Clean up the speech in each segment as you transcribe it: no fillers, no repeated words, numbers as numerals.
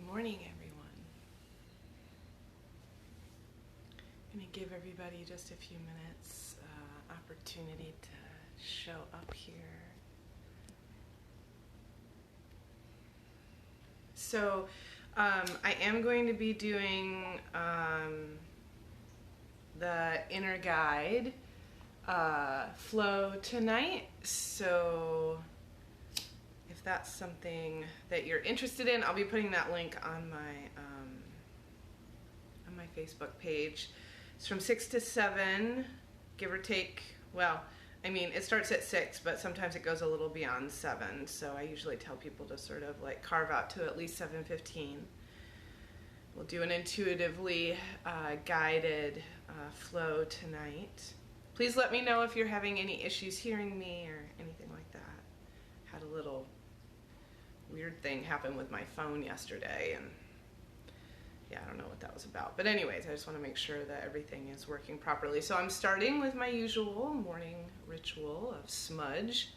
morning, everyone. I'm going to give everybody just a few minutes opportunity to show up here. So I am going to be doing the inner guide flow tonight. So if that's something that you're interested in, I'll be putting that link on my Facebook page. It's from 6 to 7, give or take. Well, I mean, it starts at 6, but sometimes it goes a little beyond 7. So I usually tell people to sort of like carve out to at least 7:15. We'll do an intuitively guided flow tonight. Please let me know if you're having any issues hearing me or anything like that. Had a little weird thing happen with my phone yesterday, and yeah, I don't know what that was about. But anyways, I just want to make sure that everything is working properly. So I'm starting with my usual morning ritual of smudge.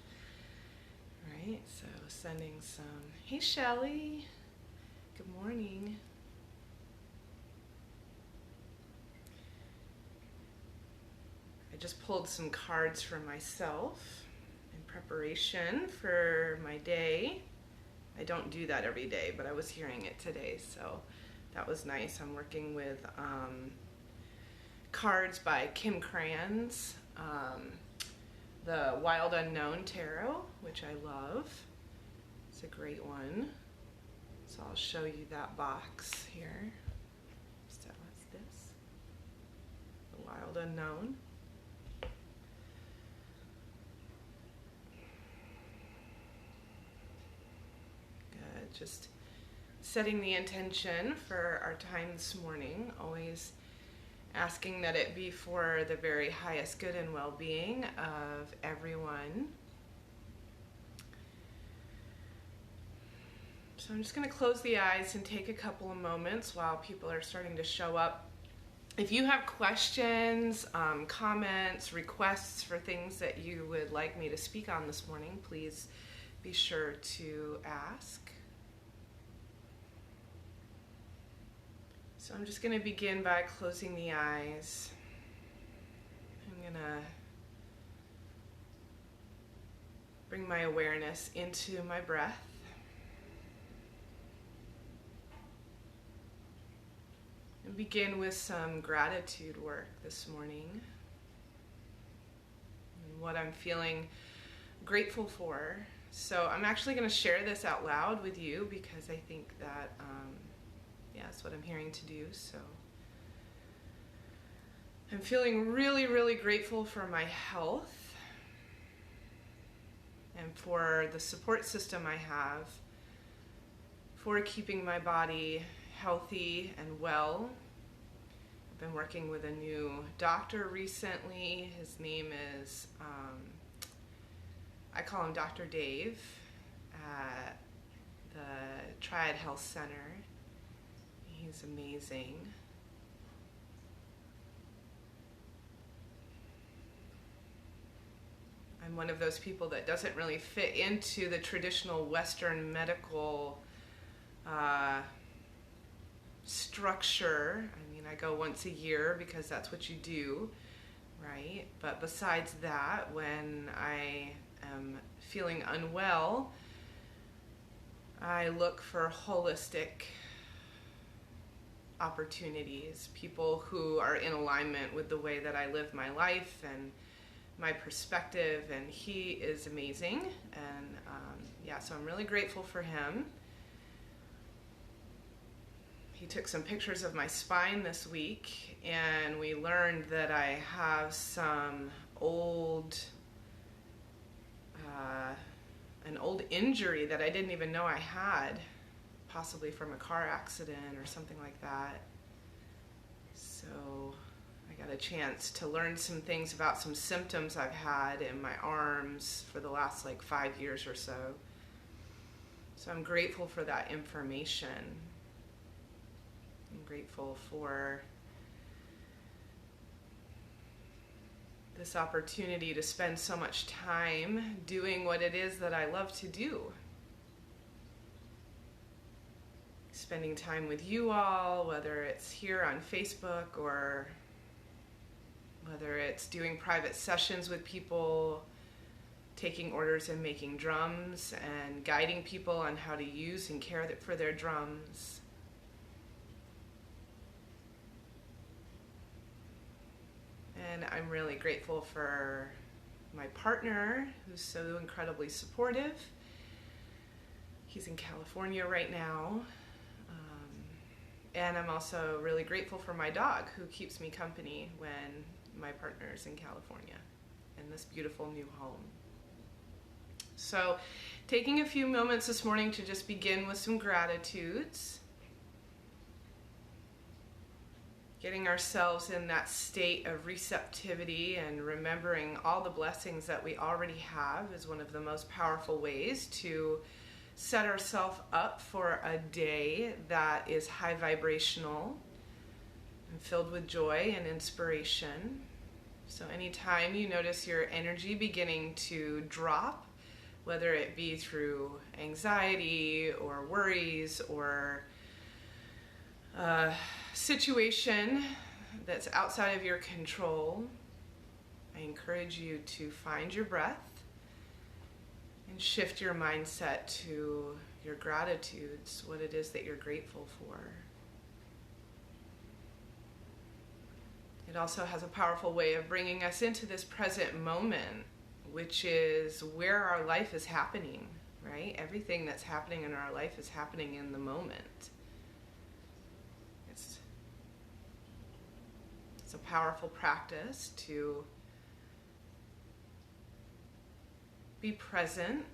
All right, so sending some, hey Shelly, good morning. I just pulled some cards for myself in preparation for my day. I don't do that every day, but I was hearing it today, so that was nice. I'm working with cards by Kim Cran's, the Wild Unknown Tarot, which I love. It's a great one. So I'll show you that box here. So what's this? The Wild Unknown. Good, just setting the intention for our time this morning, always asking that it be for the very highest good and well-being of everyone. So I'm just going to close the eyes and take a couple of moments while people are starting to show up. If you have questions, comments, requests for things that you would like me to speak on this morning, please be sure to ask. So I'm just going to begin by closing the eyes. I'm going to bring my awareness into my breath. And begin with some gratitude work this morning. And what I'm feeling grateful for. So I'm actually going to share this out loud with you because I think that yeah, that's what I'm hearing to do. So I'm feeling really, really grateful for my health and for the support system I have for keeping my body healthy and well. I've been working with a new doctor recently. His name is, I call him Dr. Dave at the Triad Health Center. He's amazing. I'm one of those people that doesn't really fit into the traditional Western medical structure. I mean, I go once a year because that's what you do, right? But besides that, when I am feeling unwell, I look for holistic opportunities, people who are in alignment with the way that I live my life and my perspective, and he is amazing. And yeah, so I'm really grateful for him. He took some pictures of my spine this week, and we learned that I have some an old injury that I didn't even know I had, possibly from a car accident or something like that. So I got a chance to learn some things about some symptoms I've had in my arms for the last like 5 years or so. So I'm grateful for that information. I'm grateful for this opportunity to spend so much time doing what it is that I love to do. spending time with you all, whether it's here on Facebook or whether it's doing private sessions with people, taking orders and making drums, and guiding people on how to use and care for their drums. And I'm really grateful for my partner, who's so incredibly supportive. He's in California right now. And I'm also really grateful for my dog, who keeps me company when my partner's in California in this beautiful new home. So, taking a few moments this morning to just begin with some gratitudes. Getting ourselves in that state of receptivity and remembering all the blessings that we already have is one of the most powerful ways to set ourselves up for a day that is high vibrational and filled with joy and inspiration. So anytime you notice your energy beginning to drop, whether it be through anxiety or worries or situation that's outside of your control, I encourage you to find your breath and shift your mindset to your gratitudes, what it is that you're grateful for. It also has a powerful way of bringing us into this present moment, which is where our life is happening, right? Everything that's happening in our life is happening in the moment. It's a powerful practice to be present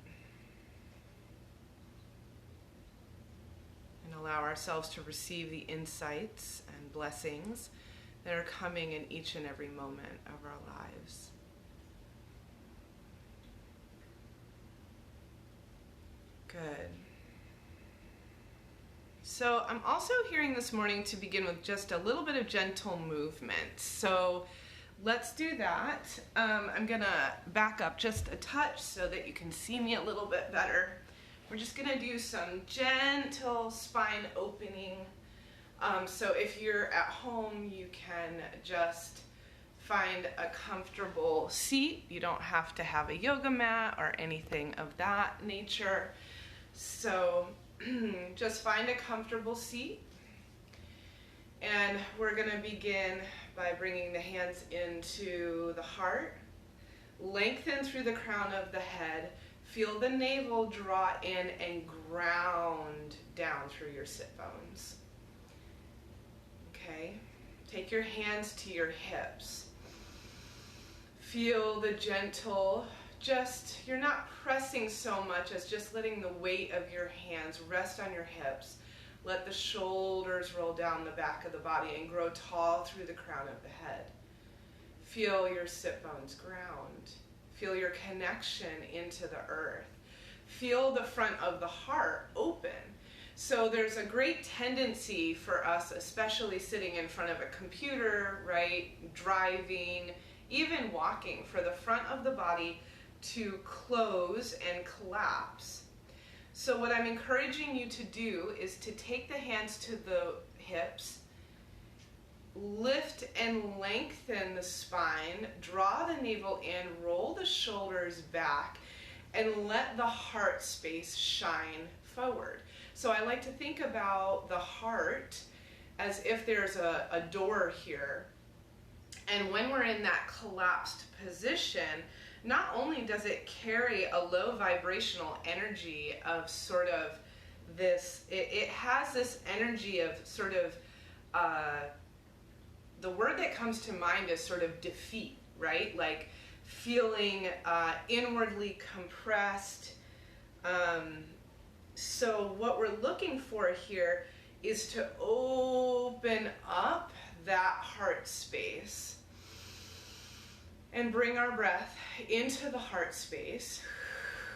and allow ourselves to receive the insights and blessings that are coming in each and every moment of our lives. Good. So I'm also hearing this morning to begin with just a little bit of gentle movement. So let's do that. I'm going to back up just a touch so that you can see me a little bit better. We're just going to do some gentle spine opening. So if you're at home, you can just find a comfortable seat. You don't have to have a yoga mat or anything of that nature. So just find a comfortable seat, and we're going to begin by bringing the hands into the heart. Lengthen through the crown of the head. Feel the navel draw in and ground down through your sit bones. Okay, take your hands to your hips. Feel the gentle, you're not pressing so much as just letting the weight of your hands rest on your hips. Let the shoulders roll down the back of the body and grow tall through the crown of the head. Feel your sit bones ground. Feel your connection into the earth. Feel the front of the heart open. So there's a great tendency for us, especially sitting in front of a computer, right, driving, even walking, for the front of the body to close and collapse. So what I'm encouraging you to do is to take the hands to the hips, lift and lengthen the spine, draw the navel in, roll the shoulders back, and let the heart space shine forward. So I like to think about the heart as if there's a door here. And when we're in that collapsed position, not only does it carry a low vibrational energy of sort of this, it has this energy of sort of, the word that comes to mind is sort of defeat, right? Like feeling inwardly compressed. So what we're looking for here is to open up that heart space and bring our breath into the heart space.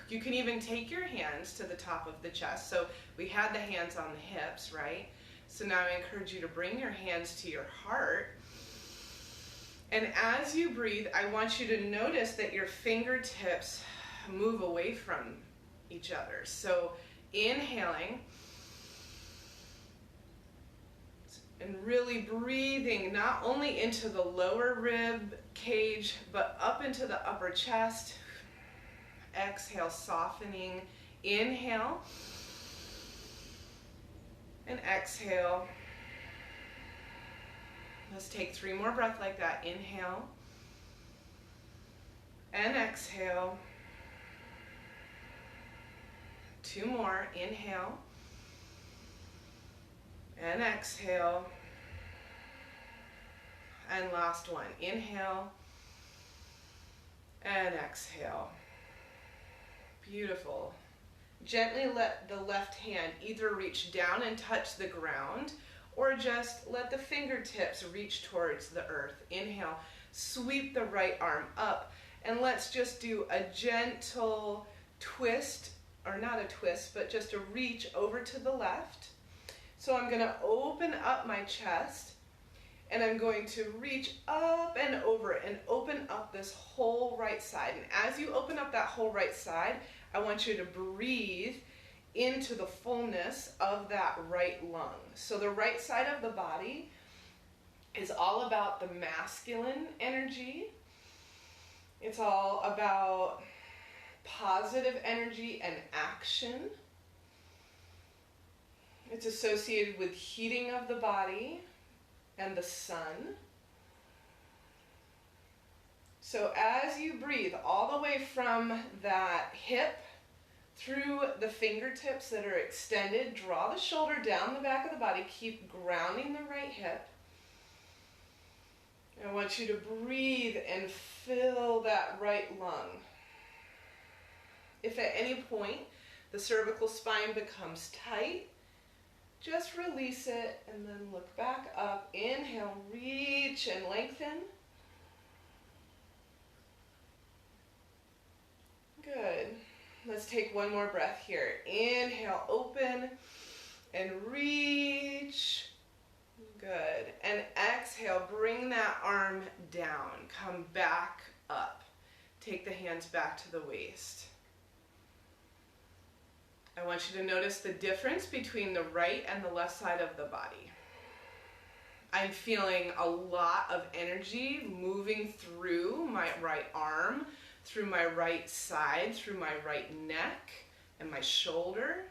You can even take your hands to the top of the chest. So we had the hands on the hips, right? So now I encourage you to bring your hands to your heart. And as you breathe, I want you to notice that your fingertips move away from each other. So inhaling, And really breathing not only into the lower rib cage, but up into the upper chest. Exhale, softening. Inhale. And exhale. Let's take 3 more breaths like that. Inhale. And exhale. 2 more. Inhale. And exhale. And last one. Inhale. And exhale. Beautiful. Gently let the left hand either reach down and touch the ground, or just let the fingertips reach towards the earth. Inhale. Sweep the right arm up. And let's just do a gentle twist, or not a twist, but just a reach over to the left. So I'm going to open up my chest, and I'm going to reach up and over and open up this whole right side. And as you open up that whole right side, I want you to breathe into the fullness of that right lung. So the right side of the body is all about the masculine energy. It's all about positive energy and action. It's associated with heating of the body and the sun. So as you breathe all the way from that hip through the fingertips that are extended, draw the shoulder down the back of the body, keep grounding the right hip. I want you to breathe and fill that right lung. If at any point the cervical spine becomes tight, just release it and then look back up. Inhale, reach and lengthen. Good. Let's take one more breath here. Inhale, open and reach. Good. And exhale, bring that arm down. Come back up. Take the hands back to the waist. I want you to notice the difference between the right and the left side of the body. I'm feeling a lot of energy moving through my right arm, through my right side, through my right neck and my shoulder.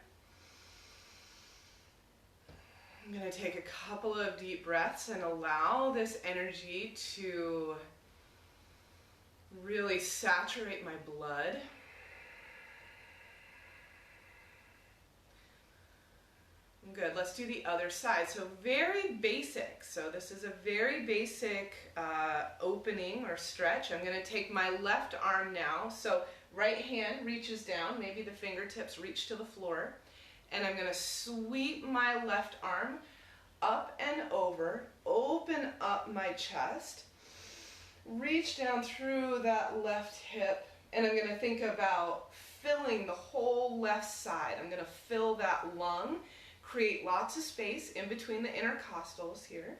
I'm going to take a couple of deep breaths and allow this energy to really saturate my blood. Good, let's do the other side. So very basic. So this is a very basic opening or stretch. I'm going to take my left arm now. So right hand reaches down, maybe the fingertips reach to the floor. And I'm going to sweep my left arm up and over, open up my chest, reach down through that left hip, and I'm going to think about filling the whole left side. I'm going to fill that lung. Create lots of space in between the intercostals here.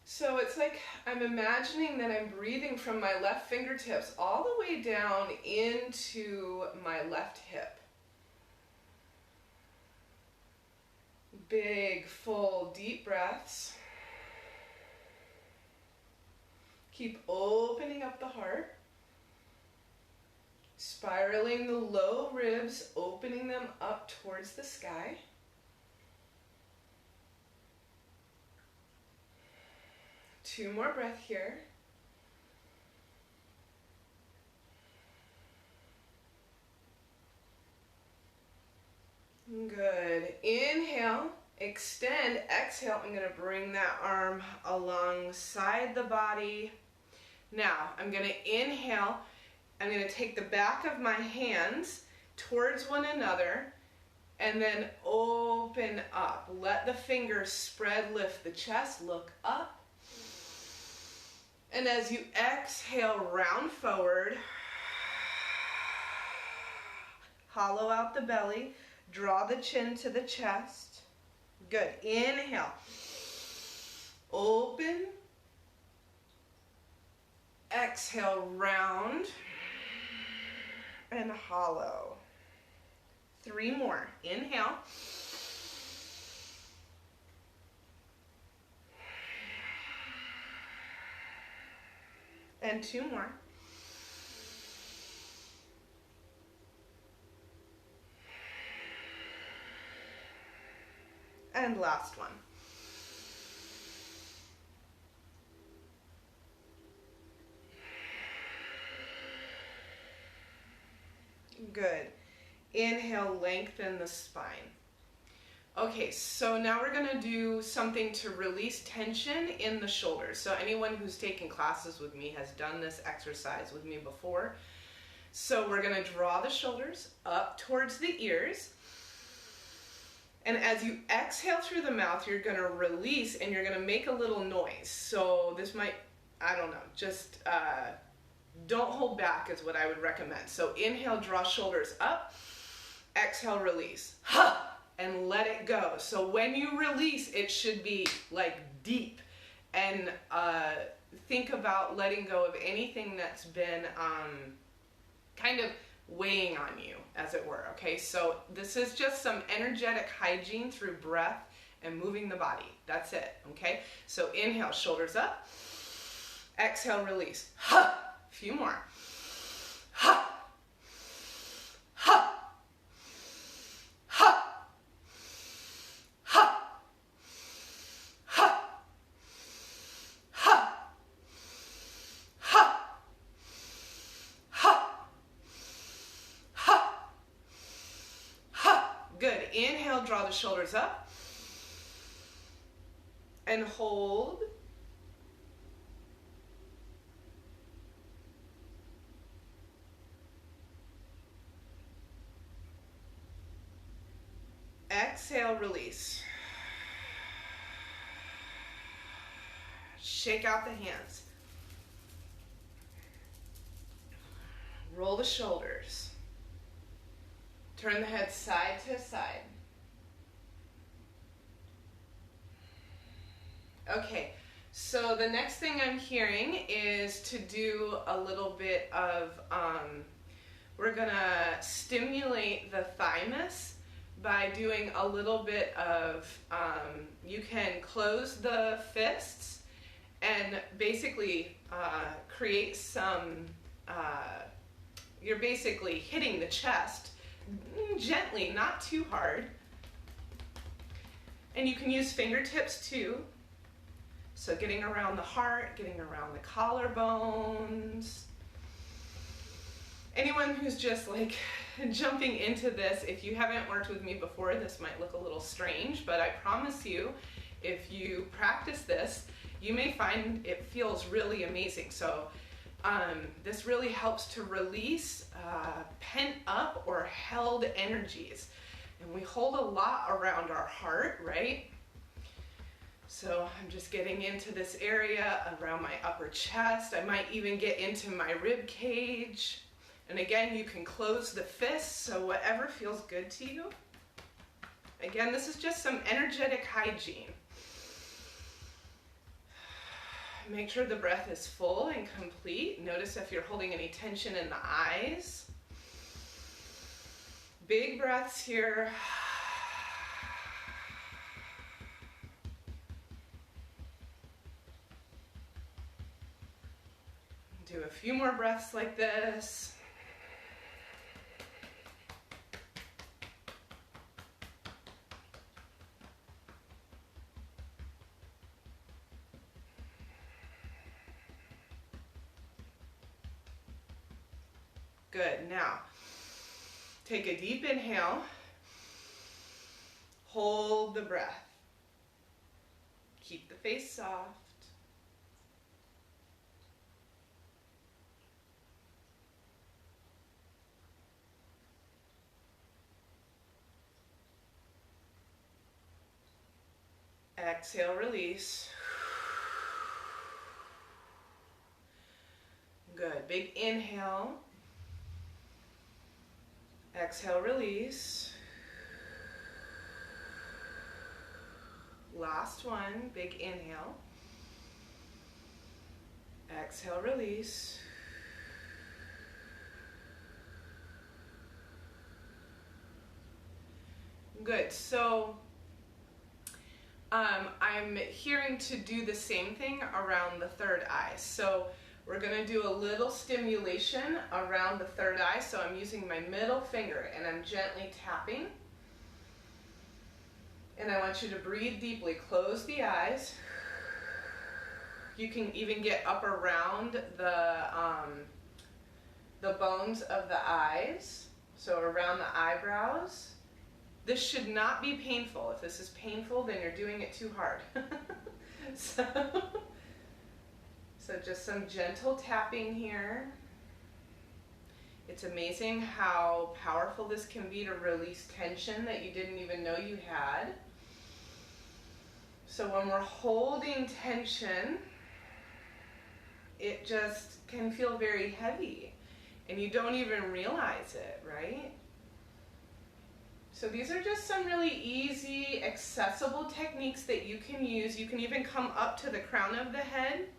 So it's like I'm imagining that I'm breathing from my left fingertips all the way down into my left hip. Big, full, deep breaths. Keep opening up the heart. Spiraling the low ribs, opening them up towards the sky. Two more breaths here. Good. Inhale, extend, exhale. I'm going to bring that arm alongside the body. Now, I'm going to inhale. I'm going to take the back of my hands towards one another and then open up. Let the fingers spread, lift the chest, look up. And as you exhale, round forward, hollow out the belly, draw the chin to the chest. Good. Inhale. Open. Exhale, round. And hollow. 3 more. Inhale. And 2 more. And last one. Good. Inhale, lengthen the spine. Okay, so now we're going to do something to release tension in the shoulders. So anyone who's taken classes with me has done this exercise with me before. So we're going to draw the shoulders up towards the ears. And as you exhale through the mouth, you're going to release and you're going to make a little noise. So this might, I don't know, just don't hold back is what I would recommend. So inhale, draw shoulders up. Exhale, release. Ha! And let it go. So when you release, it should be like deep. And think about letting go of anything that's been kind of weighing on you, as it were. Okay, so this is just some energetic hygiene through breath and moving the body. That's it. Okay, so inhale, shoulders up. Exhale, release. Ha! A few more. Ha! Ha! Ha! Ha! Ha! Ha! Ha! Ha! Ha! Ha! Good. Inhale, draw the shoulders up. And hold. Exhale, release. Shake out the hands. Roll the shoulders. Turn the head side to side. Okay, so the next thing I'm hearing is to do a little bit of, we're gonna stimulate the thymus by doing a little bit of, you can close the fists and basically create some, you're basically hitting the chest gently, not too hard. And you can use fingertips too. So getting around the heart, getting around the collarbones. Anyone who's just like jumping into this, if you haven't worked with me before, this might look a little strange, but I promise you, if you practice this, you may find it feels really amazing. So this really helps to release pent up or held energies. And we hold a lot around our heart, right? So I'm just getting into this area around my upper chest. I might even get into my rib cage. And again, you can close the fists, so whatever feels good to you. Again, this is just some energetic hygiene. Make sure the breath is full and complete. Notice if you're holding any tension in the eyes. Big breaths here. Do a few more breaths like this. Good. Now, take a deep inhale. Hold the breath. Keep the face soft. Exhale, release. Good. Big inhale. Exhale, release. Last one. Big inhale. Exhale, release. Good. So I'm hearing to do the same thing around the third eye. So We're going to do a little stimulation around the third eye. So I'm using my middle finger and I'm gently tapping. And I want you to breathe deeply. Close the eyes. You can even get up around the bones of the eyes, so around the eyebrows. This should not be painful. If this is painful, then you're doing it too hard. So just some gentle tapping here. It's amazing how powerful this can be to release tension that you didn't even know you had. So when we're holding tension, it just can feel very heavy and you don't even realize it, right? So these are just some really easy, accessible techniques that you can use. You can even come up to the crown of the head.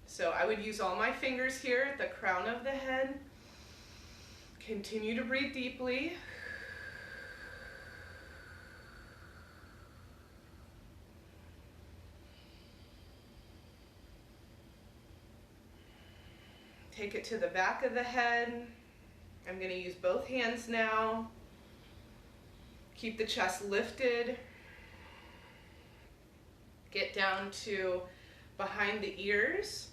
So I would use all my fingers here at the crown of the head. Continue to breathe deeply. Take it to the back of the head. I'm going to use both hands now. Keep the chest lifted. Get down to behind the ears.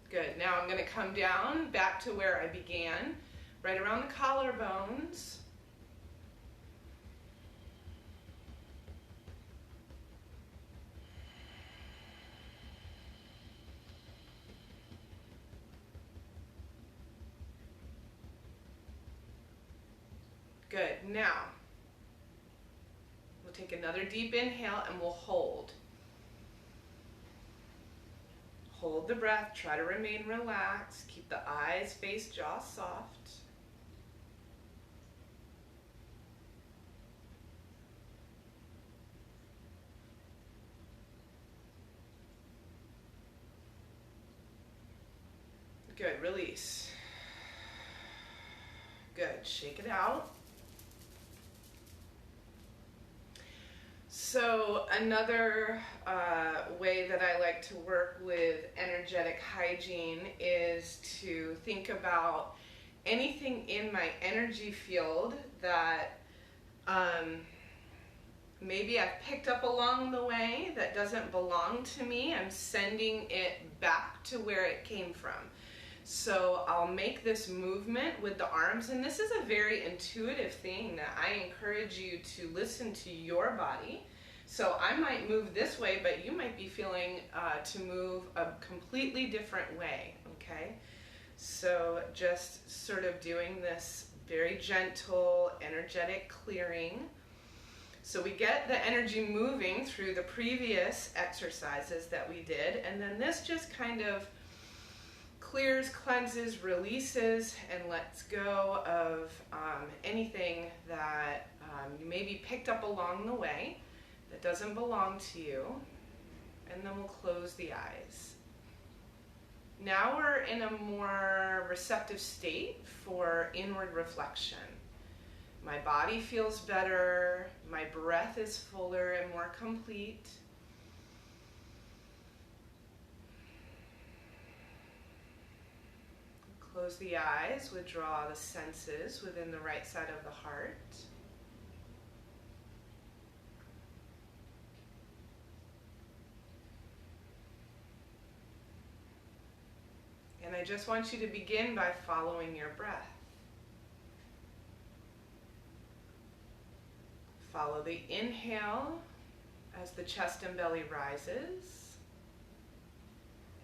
Good. Now I'm going to come down back to where I began, right around the collarbones. Good. Now, we'll take another deep inhale and we'll hold. Hold the breath. Try to remain relaxed. Keep the eyes, face, jaw soft. Good. Release. Good. Shake it out. So another way that I like to work with energetic hygiene is to think about anything in my energy field that maybe I've picked up along the way that doesn't belong to me. I'm sending it back to where it came from. So I'll make this movement with the arms, and this is a very intuitive thing that I encourage you to listen to your body. So I might move this way, but you might be feeling to move a completely different way, okay? So just sort of doing this very gentle, energetic clearing. So we get the energy moving through the previous exercises that we did, and then this just kind of clears, cleanses, releases, and lets go of anything that you maybe picked up along the way that doesn't belong to you. And then we'll close the eyes. Now we're in a more receptive state for inward reflection. My body feels better, my breath is fuller and more complete. Close the eyes, withdraw the senses within the right side of the heart. And I just want you to begin by following your breath. Follow the inhale as the chest and belly rises,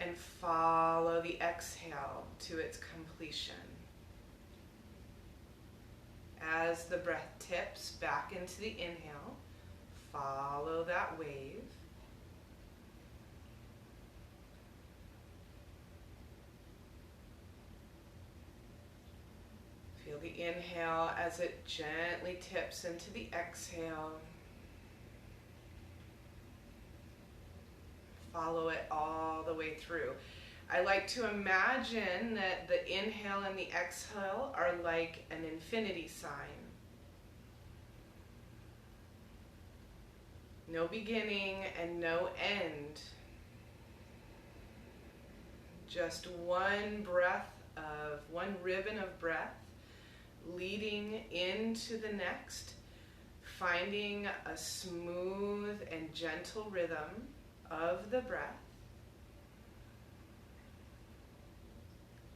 and follow the exhale to its completion. As the breath tips back into the inhale, follow that wave. Feel the inhale as it gently tips into the exhale. Follow it all the way through. I like to imagine that the inhale and the exhale are like an infinity sign. No beginning and no end. Just one ribbon of breath leading into the next, finding a smooth and gentle rhythm of the breath.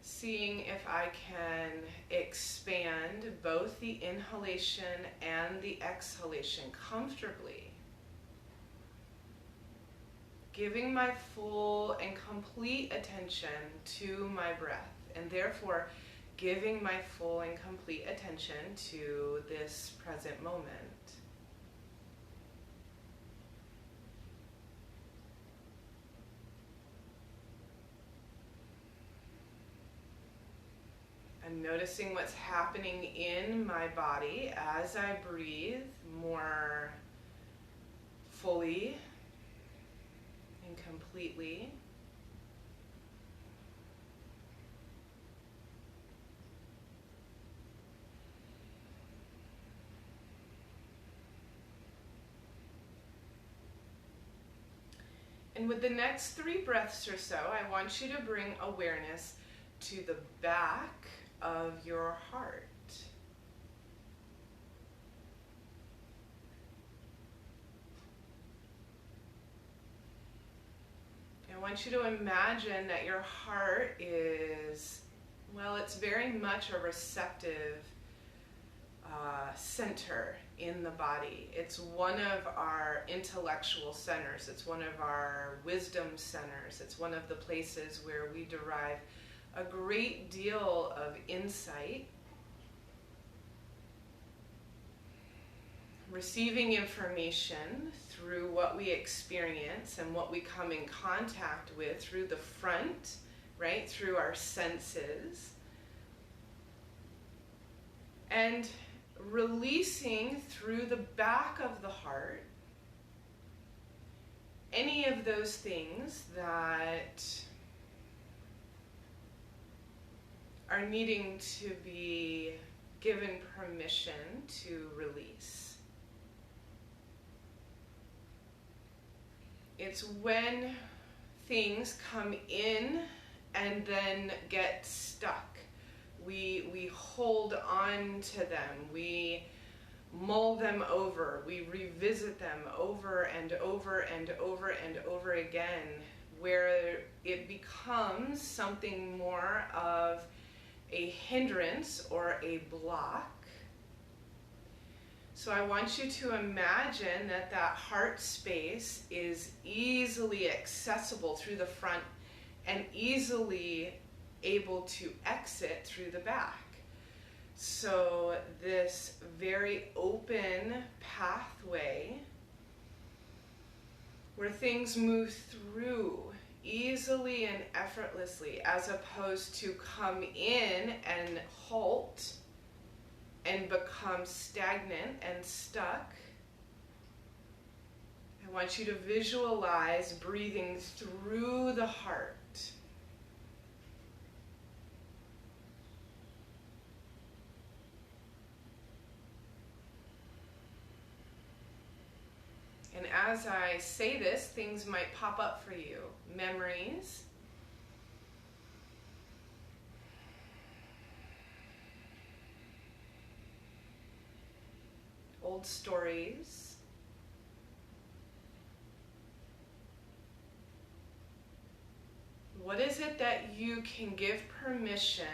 Seeing if I can expand both the inhalation and the exhalation comfortably. Giving my full and complete attention to my breath, and therefore giving my full and complete attention to this present moment. I'm noticing what's happening in my body as I breathe more fully and completely. And with the next 3 breaths or so, I want you to bring awareness to the back of your heart. I want you to imagine that your heart is, well, it's very much a receptive center in the body. It's one of our intellectual centers. It's one of our wisdom centers. It's one of the places where we derive a great deal of insight, receiving information through what we experience and what we come in contact with through the front, right, through our senses, and releasing through the back of the heart any of those things that are needing to be given permission to release. It's when things come in and then get stuck. We hold on to them. We mull them over. We revisit them over and over and over and over again, where it becomes something more of a hindrance or a block. So I want you to imagine that heart space is easily accessible through the front and easily able to exit through the back. So this very open pathway where things move through easily and effortlessly, as opposed to come in and halt and become stagnant and stuck. I want you to visualize breathing through the heart. And as I say this, things might pop up for you. Memories, old stories, what is it that you can give permission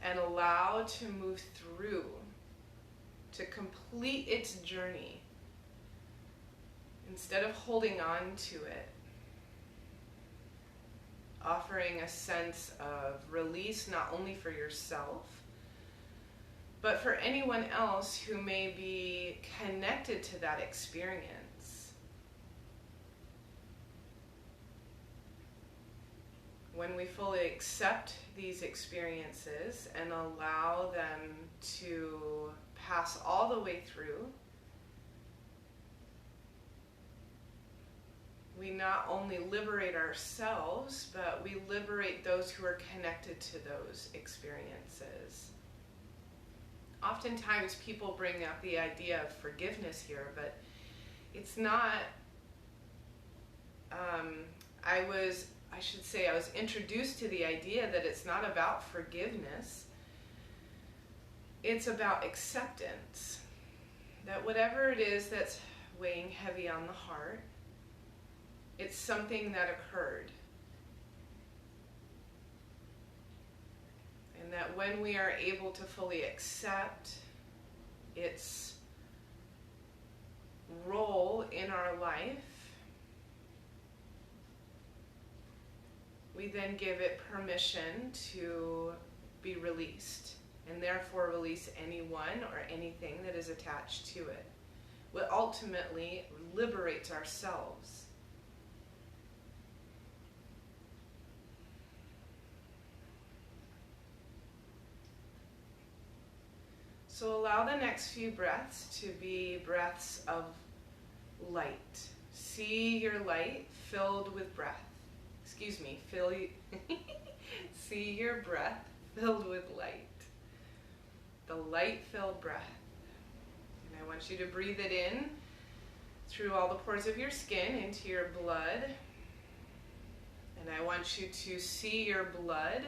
and allow to move through, to complete its journey, instead of holding on to it? Offering a sense of release not only for yourself, but for anyone else who may be connected to that experience. When we fully accept these experiences and allow them to pass all the way through, we not only liberate ourselves, but we liberate those who are connected to those experiences. Oftentimes people bring up the idea of forgiveness here, but it's not I was introduced to the idea that it's not about forgiveness, it's about acceptance. That whatever it is that's weighing heavy on the heart, it's something that occurred. And that when we are able to fully accept its role in our life, we then give it permission to be released, and therefore release anyone or anything that is attached to it. What ultimately liberates ourselves. So allow the next few breaths to be breaths of light. See your light filled with breath. See your breath filled with light. The light-filled breath. And I want you to breathe it in through all the pores of your skin into your blood. And I want you to see your blood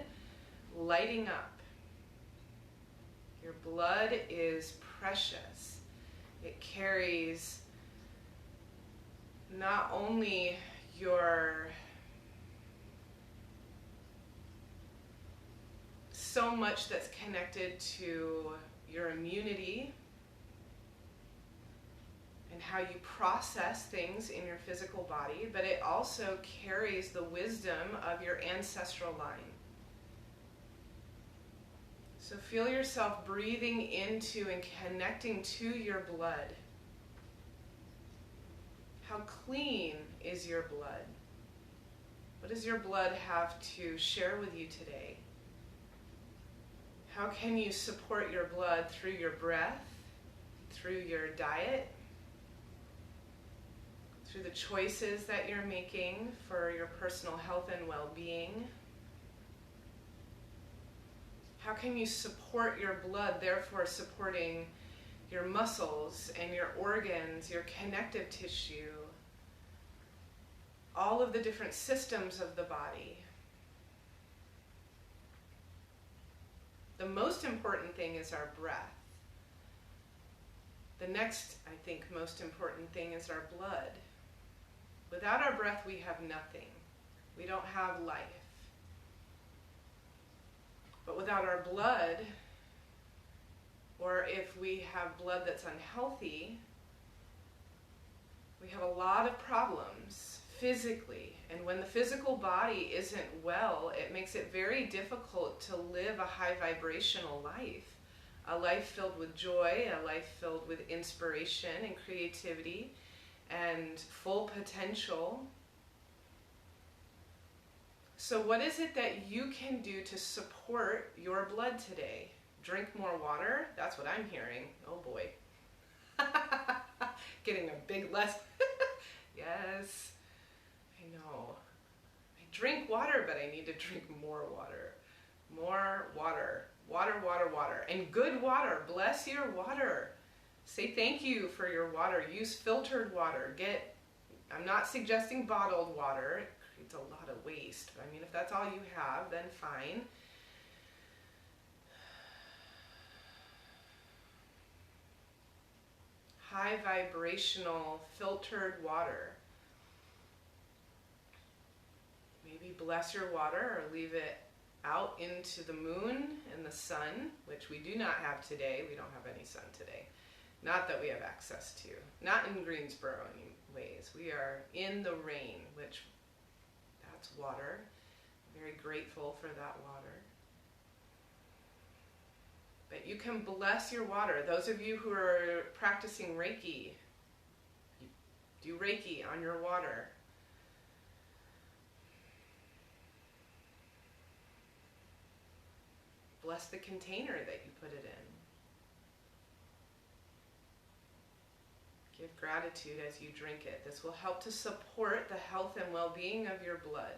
lighting up. Your blood is precious. It carries not only your so much that's connected to your immunity and how you process things in your physical body, but it also carries the wisdom of your ancestral line. So feel yourself breathing into and connecting to your blood. How clean is your blood? What does your blood have to share with you today? How can you support your blood through your breath, through your diet, through the choices that you're making for your personal health and well-being? How can you support your blood, therefore supporting your muscles and your organs, your connective tissue, all of the different systems of the body? The most important thing is our breath. The next, I think, most important thing is our blood. Without our breath, we have nothing. We don't have life. But without our blood, or if we have blood that's unhealthy, we have a lot of problems physically. And when the physical body isn't well, it makes it very difficult to live a high vibrational life. A life filled with joy, a life filled with inspiration and creativity and full potential. So what is it that you can do to support your blood today? Drink more water? That's what I'm hearing. Oh boy. Getting a big lesson. Yes, I know. I drink water, but I need to drink more water. More water. Water, water, water. And good water. Bless your water. Say thank you for your water. Use filtered water. I'm not suggesting bottled water. It creates a lot of waste. I mean, if that's all you have, then fine. High vibrational filtered water. Maybe bless your water or leave it out into the moon and the sun, which we do not have today. We don't have any sun today. Not that we have access to. Not in Greensboro anyways. We are in the rain, which that's water. Very grateful for that water. But you can bless your water. Those of you who are practicing Reiki, do Reiki on your water. Bless the container that you put it in. Give gratitude as you drink it. This will help to support the health and well-being of your blood.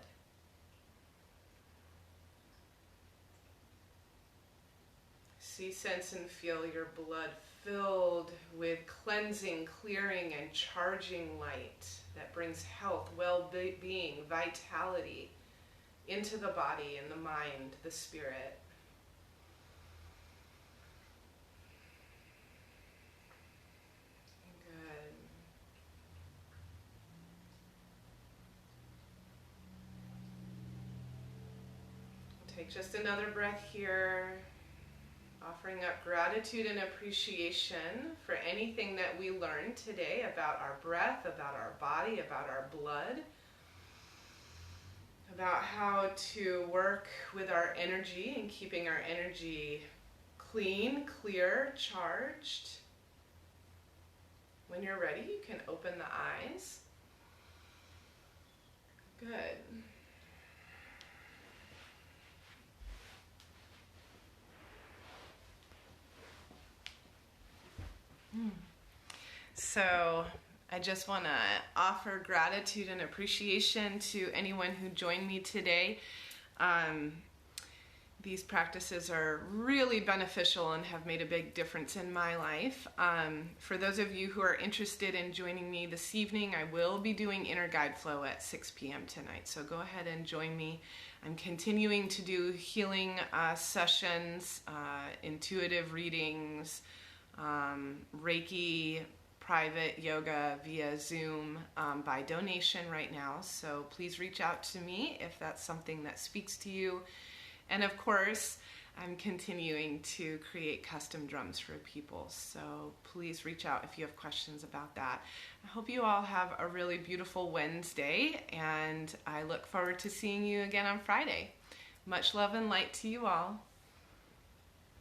See, sense, and feel your blood filled with cleansing, clearing, and charging light that brings health, well-being, vitality into the body and the mind, the spirit. Good. Take just another breath here, offering up gratitude and appreciation for anything that we learned today about our breath, about our body, about our blood, about how to work with our energy and keeping our energy clean, clear, charged. When you're ready, you can open the eyes. Good. So I just want to offer gratitude and appreciation to anyone who joined me today. These practices are really beneficial and have made a big difference in my life. For those of you who are interested in joining me this evening, I will be doing Inner Guide Flow at 6 p.m. tonight. So go ahead and join me. I'm continuing to do healing sessions, intuitive readings, Reiki, private yoga via Zoom by donation right now. So please reach out to me if that's something that speaks to you. And of course, I'm continuing to create custom drums for people. So please reach out if you have questions about that. I hope you all have a really beautiful Wednesday, and I look forward to seeing you again on Friday. Much love and light to you all.